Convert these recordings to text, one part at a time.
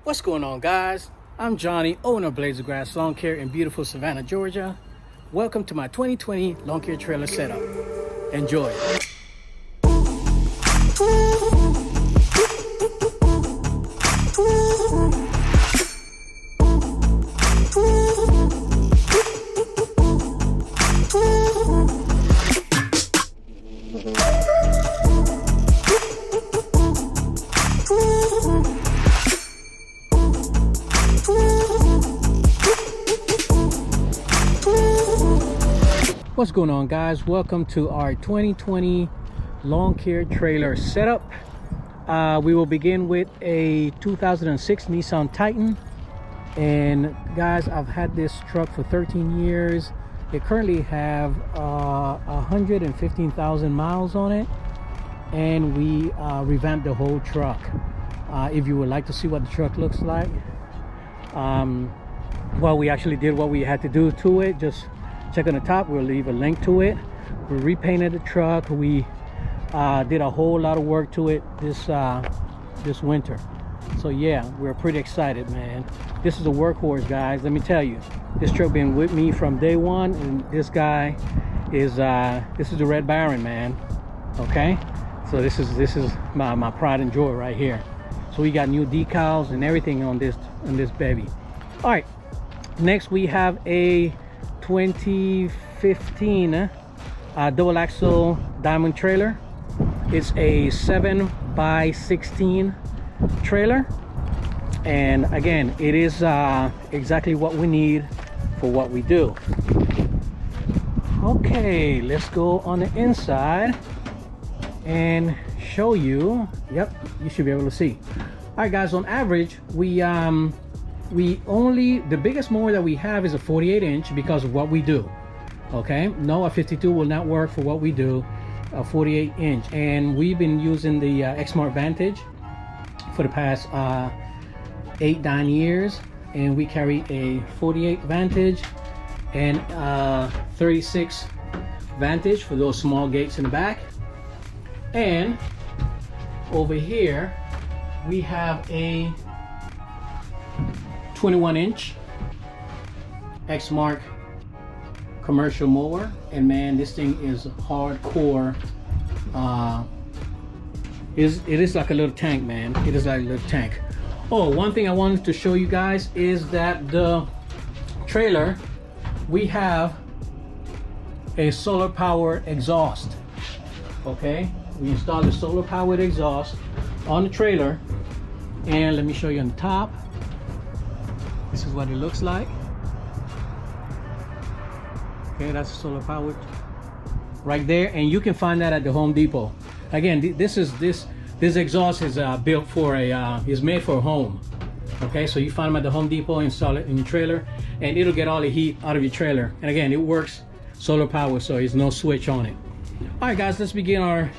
What's going on, guys? I'm Johnny, owner of Blades of Grass Lawn Care in beautiful Savannah, Georgia. Welcome to my 2020 lawn care trailer setup. Enjoy. What's going on, guys? Welcome to our 2020 lawn care trailer setup. We will begin with a 2006 Nissan Titan. And guys, I've had this truck for 13 years. It currently have 115,000 miles on it, and we revamped the whole truck. If you would like to see what the truck looks like, well, we actually did what we had to do to it. Just check on the top, we'll leave a link to it. We repainted the truck. We did a whole lot of work to it this winter. So yeah, we're pretty excited, man. This is a workhorse, guys. Let me tell you, this truck been with me from day one, and this guy is this is the Red Baron, man. Okay, so this is my pride and joy right here. So we got new decals and everything on this baby. All right, next we have a 2015 double axle diamond trailer. It's a 7x16 trailer, and again, it is exactly what we need for what we do. Okay, let's go on the inside and show you. Yep, you should be able to see. All right, guys, on average, the biggest mower that we have is a 48-inch because of what we do. Okay, no, a 52 will not work for what we do. A 48-inch, and we've been using the X-Smart Vantage for the past 8-9 years, and we carry a 48 Vantage and 36 Vantage for those small gates in the back. And over here we have a 21-inch X-Mark commercial mower, and man, this thing is hardcore. It is like a little tank, man. It is like a little tank. Oh, one thing I wanted to show you guys is that the trailer, we have a solar powered exhaust. Okay, we installed a solar powered exhaust on the trailer, and let me show you on the top. This is what it looks like. Okay, that's solar powered right there, and you can find that at the Home Depot. Again, this exhaust is built for is made for a home. Okay, so you find them at the Home Depot, install it in your trailer, and it'll get all the heat out of your trailer. And again, it works solar power, so there's no switch on it. All right, guys, let's begin our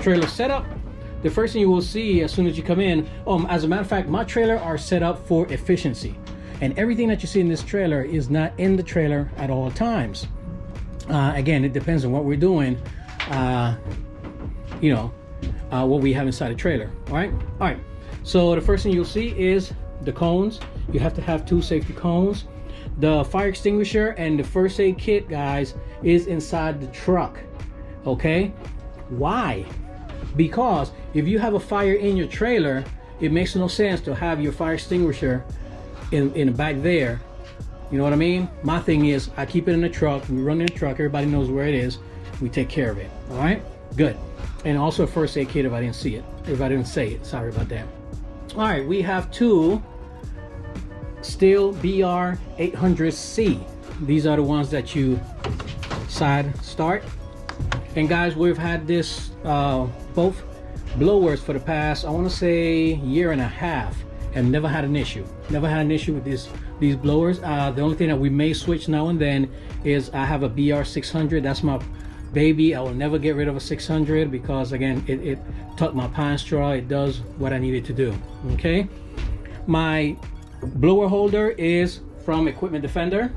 trailer setup. The first thing you will see as soon as you come in, as a matter of fact, my trailer are set up for efficiency, and everything that you see in this trailer is not in the trailer at all times. Again, it depends on what we're doing, what we have inside the trailer. All right, so the first thing you'll see is the cones. You have to have 2 safety cones. The fire extinguisher and the first aid kit, guys, is inside the truck. Okay, why? Because if you have a fire in your trailer, it makes no sense to have your fire extinguisher in the back there. You know what I mean? My thing is, I keep it in the truck. We run in the truck, everybody knows where it is, we take care of it. All right, good. And also a first aid kit if I didn't see it, if I didn't say it, sorry about that. All right, we have 2 Stihl BR 800C. These are the ones that you side start. And guys, we've had this both blowers for the past, I want to say, year and a half, and never had an issue. Never had an issue with these blowers. The only thing that we may switch now and then is I have a BR 600. That's my baby. I will never get rid of a 600 because, again, it took my pine straw. It does what I need it to do. Okay, my blower holder is from Equipment Defender,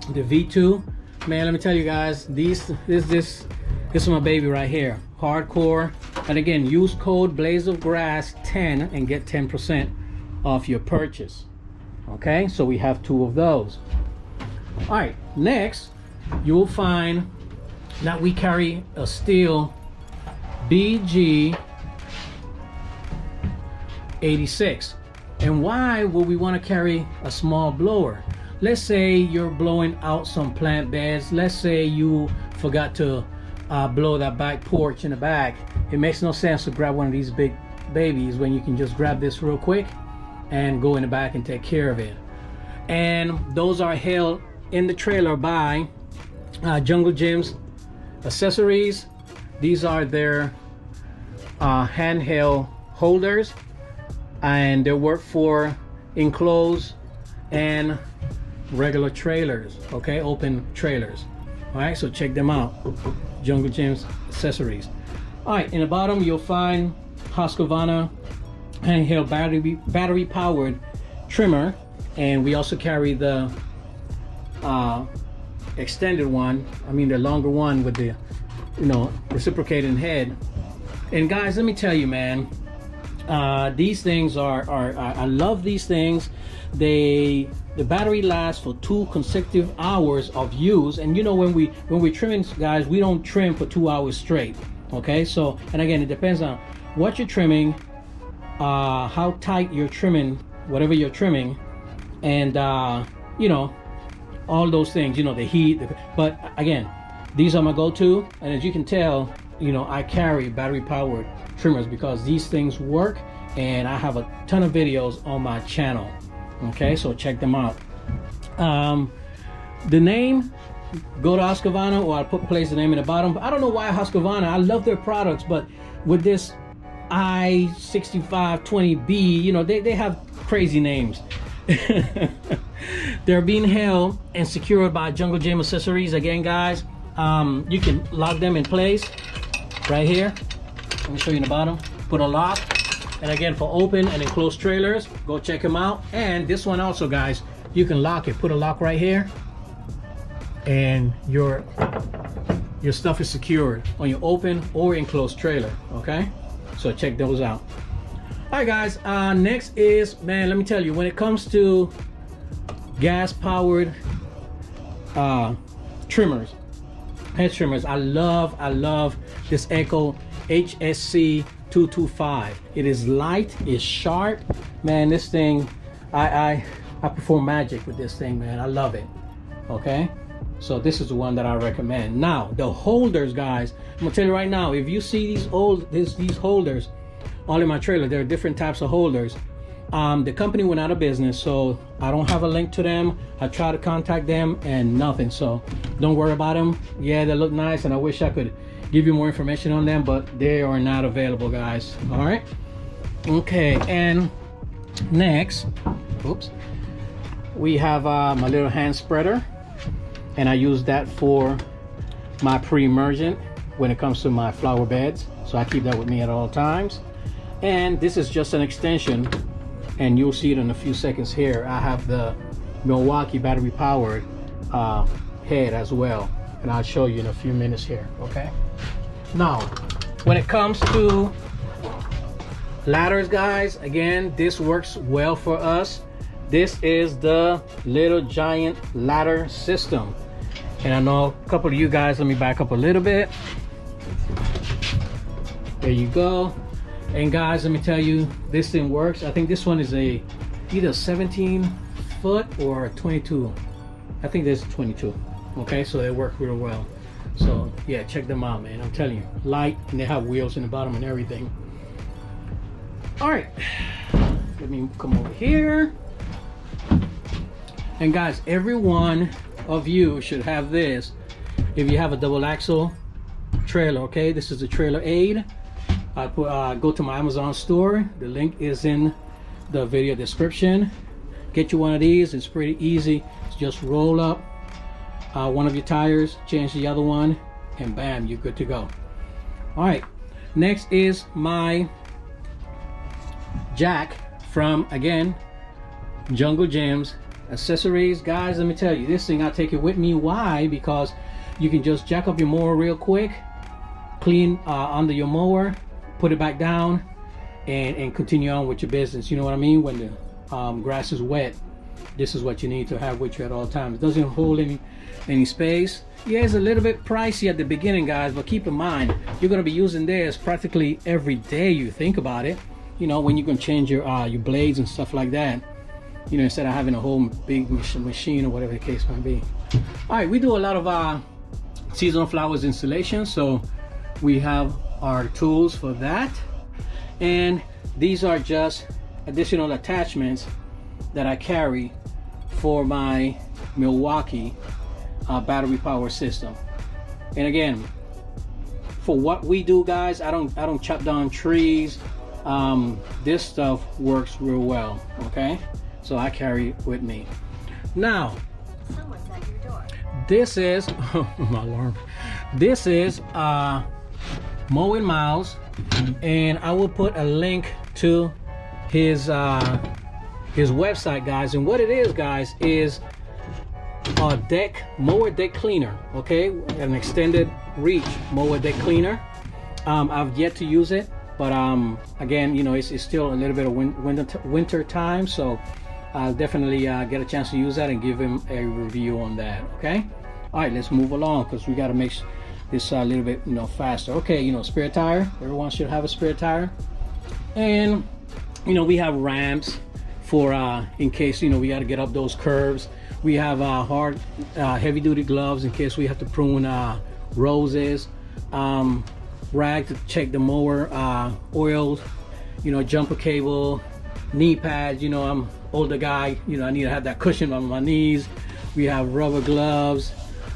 the V2. Man, let me tell you guys, this is my baby right here. Hardcore. And again, use code Blades of Grass 10 and get 10% of your purchase. Okay, so we have 2 of those. All right, next you will find that we carry a Stihl BG 86. And why would we want to carry a small blower? Let's say you're blowing out some plant beds. Let's say you forgot to blow that back porch in the back. It makes no sense to grab one of these big babies when you can just grab this real quick and go in the back and take care of it. And those are held in the trailer by Jungle Jim's Accessories. These are their handheld holders, and they work for enclosed and regular trailers, okay, open trailers. All right, so check them out, Jungle Jim's Accessories. All right, in the bottom you'll find Husqvarna handheld battery powered trimmer, and we also carry the extended one, I mean the longer one with the, you know, reciprocating head. And guys, let me tell you, man, these things are I love these things. The battery lasts for 2 consecutive hours of use. And you know, when we're trimming, guys, we don't trim for 2 hours straight. Okay, so, and again, it depends on what you're trimming, how tight you're trimming, whatever you're trimming, and you know, all those things, you know, the heat. But again, these are my go-to, and as you can tell, you know, I carry battery powered trimmers because these things work, and I have a ton of videos on my channel. Okay, so check them out. The name, go to Husqvarna, or I'll place the name in the bottom. But I don't know why Husqvarna, I love their products, but with this I6520B, you know, they have crazy names. They're being held and secured by Jungle Jim Accessories. Again, guys, you can lock them in place right here. Let me show you in the bottom. Put a lock. And again, for open and enclosed trailers, go check them out. And this one also, guys, you can lock it. Put a lock right here, and your stuff is secured on your open or enclosed trailer. Okay, so check those out. All right, guys, next is, man, let me tell you, when it comes to gas powered trimmers, hedge trimmers, I love this Echo HSC 225. It is light, it's sharp, man. This thing, I perform magic with this thing, man. I love it. Okay, so this is the one that I recommend. Now the holders, guys, I'm gonna tell you right now, if you see these holders all in my trailer, there are different types of holders. The company went out of business, so I don't have a link to them. I tried to contact them and nothing, so don't worry about them. Yeah, they look nice, and I wish I could give you more information on them, but they are not available, guys. All right, okay. And next, oops, we have my little hand spreader, and I use that for my pre-emergent when it comes to my flower beds, so I keep that with me at all times. And this is just an extension, and you'll see it in a few seconds here. I have the Milwaukee battery powered head as well, and I'll show you in a few minutes here. Okay, now when it comes to ladders, guys, again, this works well for us. This is the Little Giant ladder system, and I know a couple of you guys, let me back up a little bit. There you go. And guys, let me tell you, this thing works. I think this one is either 17 foot or 22. I think this is 22. Okay, so they work real well. So yeah, check them out, man. I'm telling you, light, and they have wheels in the bottom and everything. All right, let me come over here. And guys, every one of you should have this if you have a double axle trailer. Okay, this is a trailer aid. Go to my Amazon store. The link is in the video description. Get you one of these. It's pretty easy. Just roll up one of your tires, change the other one, and bam, you're good to go. All right, next is my jack from, again, Jungle Jim's Accessories. Guys, let me tell you, this thing, I take it with me. Why? Because you can just jack up your mower real quick, clean under your mower, put it back down, and continue on with your business. You know what I mean? When the grass is wet, this is what you need to have with you at all times. It doesn't hold any space. Yeah, it's a little bit pricey at the beginning, guys, but keep in mind you're going to be using this practically every day. You think about it, you know, when you can change your blades and stuff like that, you know, instead of having a whole big machine or whatever the case might be. All right, we do a lot of seasonal flowers installation, so we have our tools for that, and these are just additional attachments that I carry for my Milwaukee battery power system. And again, for what we do, guys, I don't chop down trees. This stuff works real well, okay? So I carry it with me. Now, someone's at your door. This is my alarm. This is Mowing Mouse, and I will put a link to his website, guys. And what it is, guys, is a mower deck cleaner, okay? An extended reach mower deck cleaner. I've yet to use it, but again, you know, it's still a little bit of winter time, so I'll definitely get a chance to use that and give him a review on that. Okay, all right, let's move along because we got to make this a little bit, you know, faster. Okay, you know, spare tire, everyone should have a spare tire. And you know, we have ramps for in case, you know, we got to get up those curves. We have hard heavy duty gloves in case we have to prune roses, rag to check the mower oils, you know, jumper cable, knee pads. You know, I'm older guy, you know, I need to have that cushion on my knees. We have rubber gloves,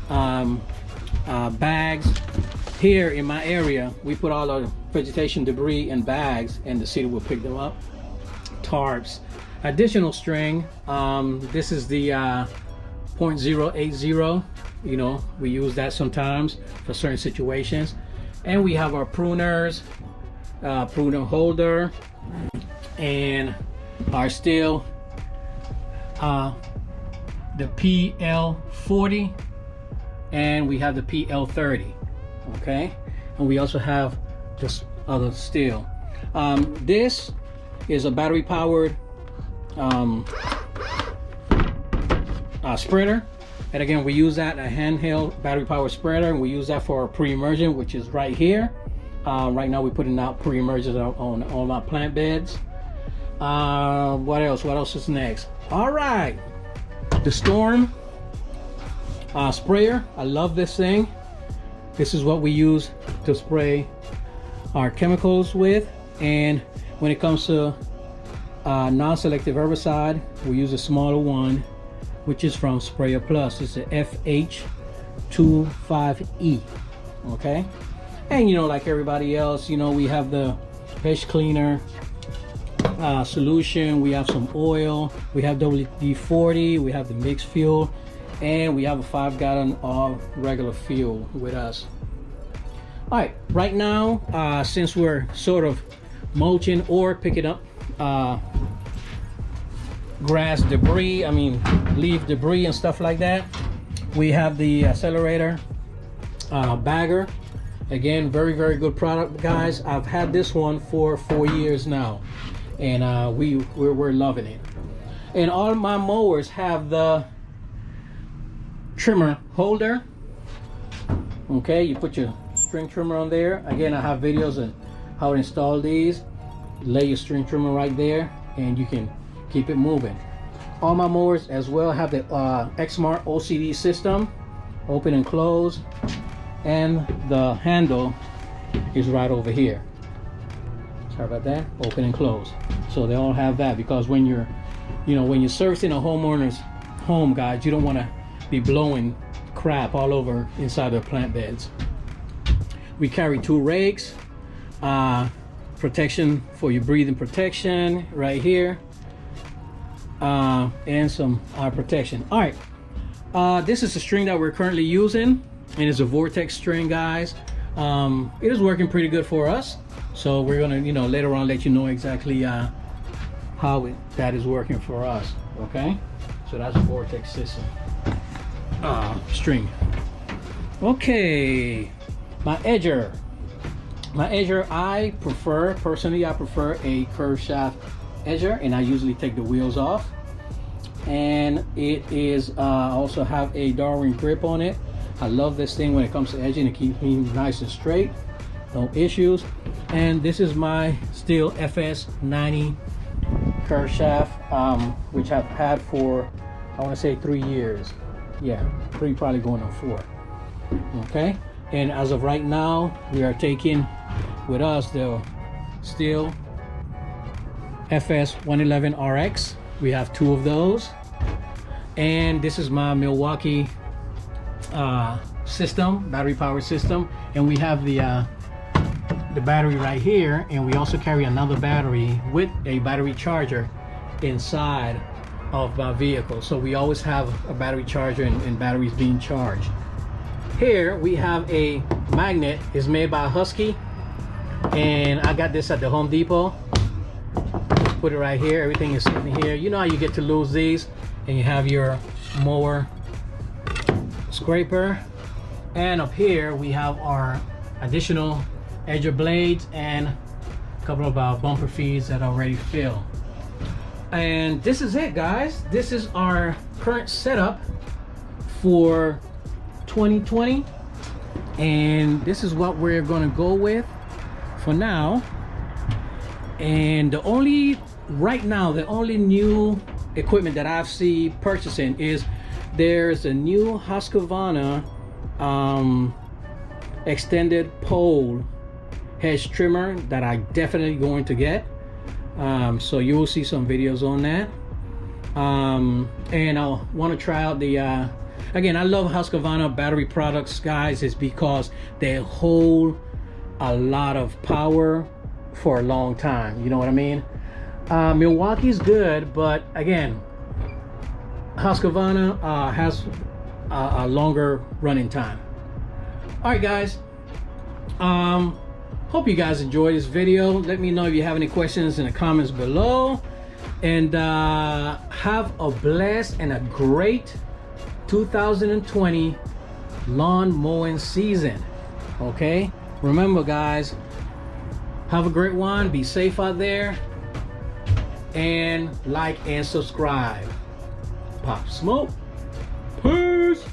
bags. Here in my area, we put all our vegetation debris in bags, and the city will pick them up. Tarps, additional string. This is the 0.080. You know, we use that sometimes for certain situations. And we have our pruners, pruner holder, and our steel, the PL40, and we have the PL30. Okay, and we also have just other steel. This is a battery powered spreader, and again, we use that, a handheld battery powered spreader, and we use that for our pre-emergent, which is right here. Right now we're putting out pre-emergent on all my plant beds. What else is next? All right, the Storm sprayer. I love this thing. This is what we use to spray our chemicals with. And when it comes to non-selective herbicide, we use a smaller one, which is from Sprayer Plus. It's the FH25E. Okay, and you know, like everybody else, you know, we have the Hedge cleaner solution, we have some oil, we have WD-40, we have the mixed fuel, and we have a 5-gallon of regular fuel with us. All right, right now, since we're sort of mulching or picking up grass debris, leaf debris and stuff like that, we have the accelerator bagger. Again, very, very good product, guys. I've had this one for 4 years now, and we're loving it. And all my mowers have the trimmer holder. Okay, you put your string trimmer on there. Again, I have videos on how to install these. Lay your string trimmer right there, and you can keep it moving. All my mowers as well have the Xmart OCD system, open and close, and the handle is right over here. Sorry about that. Open and close. So they all have that, because when you're servicing a homeowner's home, guys, you don't want to be blowing crap all over inside their plant beds. We carry 2 rakes, protection for your breathing protection right here, and some protection. All right, this is the string that we're currently using, and it's a Vortex string, guys. It is working pretty good for us, so we're gonna, later on let you know exactly how that is working for us. Okay, so that's a Vortex system string. Okay, my edger. My edger, personally I prefer a curved shaft edger, and I usually take the wheels off. And it is also have a Darwin grip on it. I love this thing when it comes to edging. It keeps me nice and straight, no issues. And this is my Stihl FS90 curved shaft, which I've had for, I want to say 3 years. Yeah, 3, probably going on 4. Okay, and as of right now, we are taking with us the Stihl FS111 RX. We have 2 of those, and this is my Milwaukee system, battery powered system, and we have the battery right here, and we also carry another battery with a battery charger inside of my vehicle, so we always have a battery charger and batteries being charged. Here we have a magnet. It's made by Husky, and I got this at the Home Depot. Put it right here. Everything is sitting here. You know how you get to lose these, and you have your mower scraper, and up here we have our additional edger blades and a couple of bumper feeds that are already filled. And this is it, guys. This is our current setup for 2020, and this is what we're going to go with for now. And right now the only new equipment that I've seen purchasing is there's a new Husqvarna extended pole hedge trimmer that I definitely going to get. So you will see some videos on that. And I want to try out the again, I love Husqvarna battery products, guys, is because they hold a lot of power for a long time. You know what I mean? Milwaukee's good, but again, Husqvarna has a longer running time. All right, guys. Hope you guys enjoyed this video. Let me know if you have any questions in the comments below. And have a blessed and a great 2020 lawn mowing season. Okay? Remember, guys, have a great one. Be safe out there. And like and subscribe. Pop Smoke. Peace.